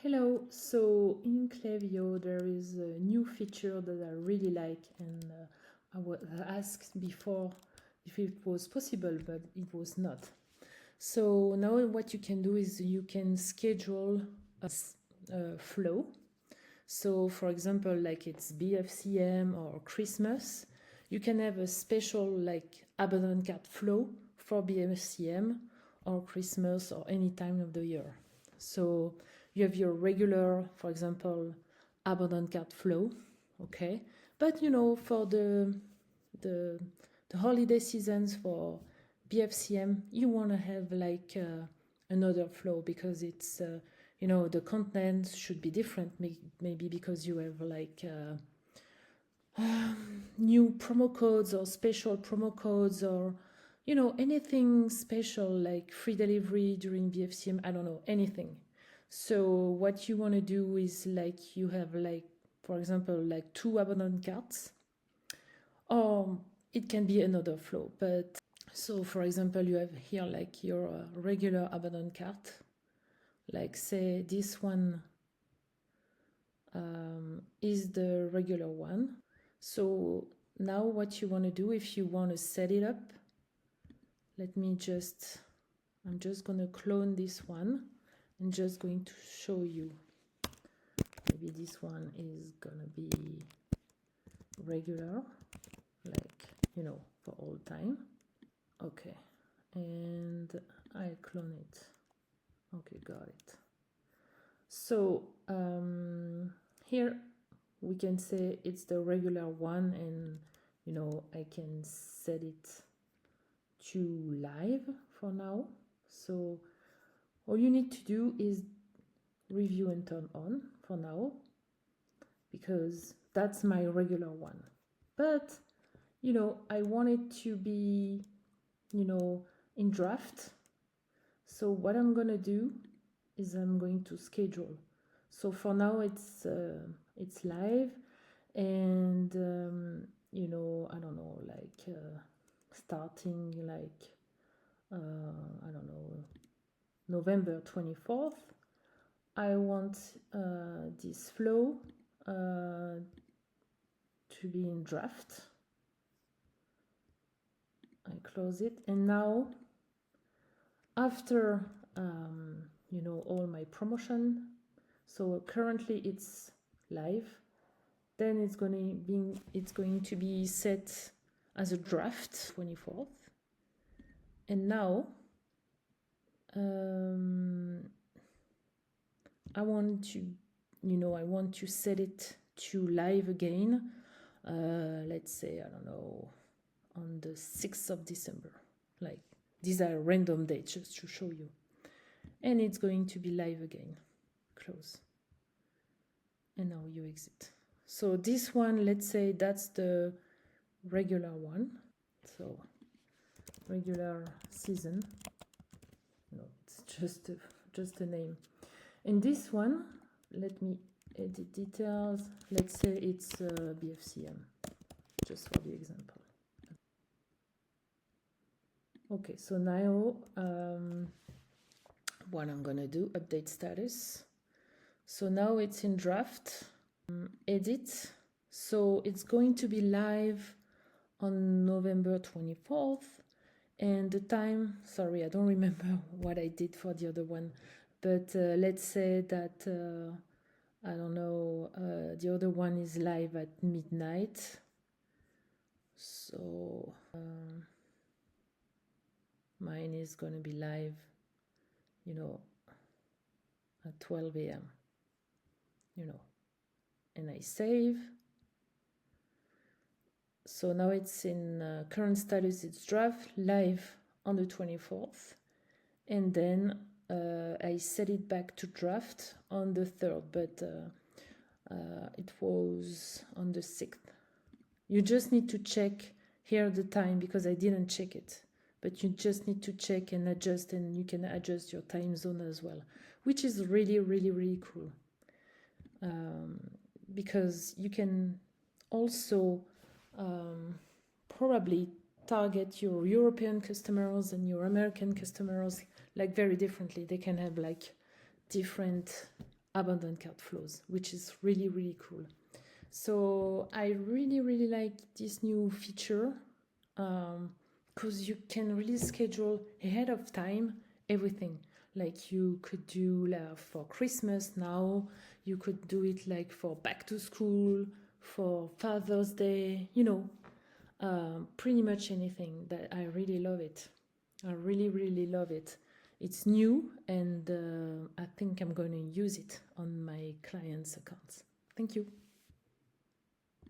Hello, so in Klaviyo there is a new feature that I really like, and I was asked before if it was possible, but it was not. So now what you can do is you can schedule a flow. So for example, like it's BFCM or Christmas, you can have a special like abandoned cart flow for BFCM or Christmas or any time of the year. So you have your regular, for example, abandoned cart flow, okay? But for the holiday seasons for BFCM, you want to have like another flow because it's the content should be different. Maybe because you have like new promo codes or special promo codes, or anything special like free delivery during BFCM. I don't know, anything. So what you want to do is like you have like, for example, like 2 abandoned carts, or it can be another flow. But so for example, you have here like your regular abandoned cart, like say this one is the regular one. So now what you want to do, if you want to set it up, I'm just going to clone this one and just going to show you. Maybe this one is going to be regular, like, for all time. Okay, and I clone it. Okay, got it. So here we can say it's the regular one, and I can set it to live for now. So all you need to do is review and turn on for now, because that's my regular one. But I want it to be in draft. So what I'm gonna do is I'm going to schedule. So for now it's live, and I don't know, like starting like I don't know, November 24th, I want this flow to be in draft. I close it, and now after all my promotion, so currently it's live, then it's going to be set as a draft 24th, and now I want to set it to live again, let's say, I don't know, on the 6th of December. Like, these are random dates just to show you. And it's going to be live again. Close. And now you exit. So this one, let's say that's the regular one. So regular season. No, it's just a name. And this one, let me edit details. Let's say it's BFCM, just for the example. Okay, so now what I'm gonna do, update status. So now it's in draft, edit. So it's going to be live on November 24th, and the time, sorry, I don't remember what I did for the other one, but let's say that I don't know, the other one is live at midnight. So mine is going to be live, at 12 a.m., and I save. So now it's in current status, it's draft, live on the 24th, and then I set it back to draft on the 3rd, but it was on the 6th. You just need to check here the time, because I didn't check it, but you just need to check and adjust, and you can adjust your time zone as well, which is really, really, really cool, because you can also probably target your European customers and your American customers like very differently. They can have like different abandoned cart flows, which is really, really cool. So I really, really like this new feature because you can really schedule ahead of time everything. Like you could do for Christmas now, you could do it like for back to school, for Father's Day, pretty much anything. That I really love it. I really, really love it. It's new, and I think I'm going to use it on my clients' accounts. Thank you.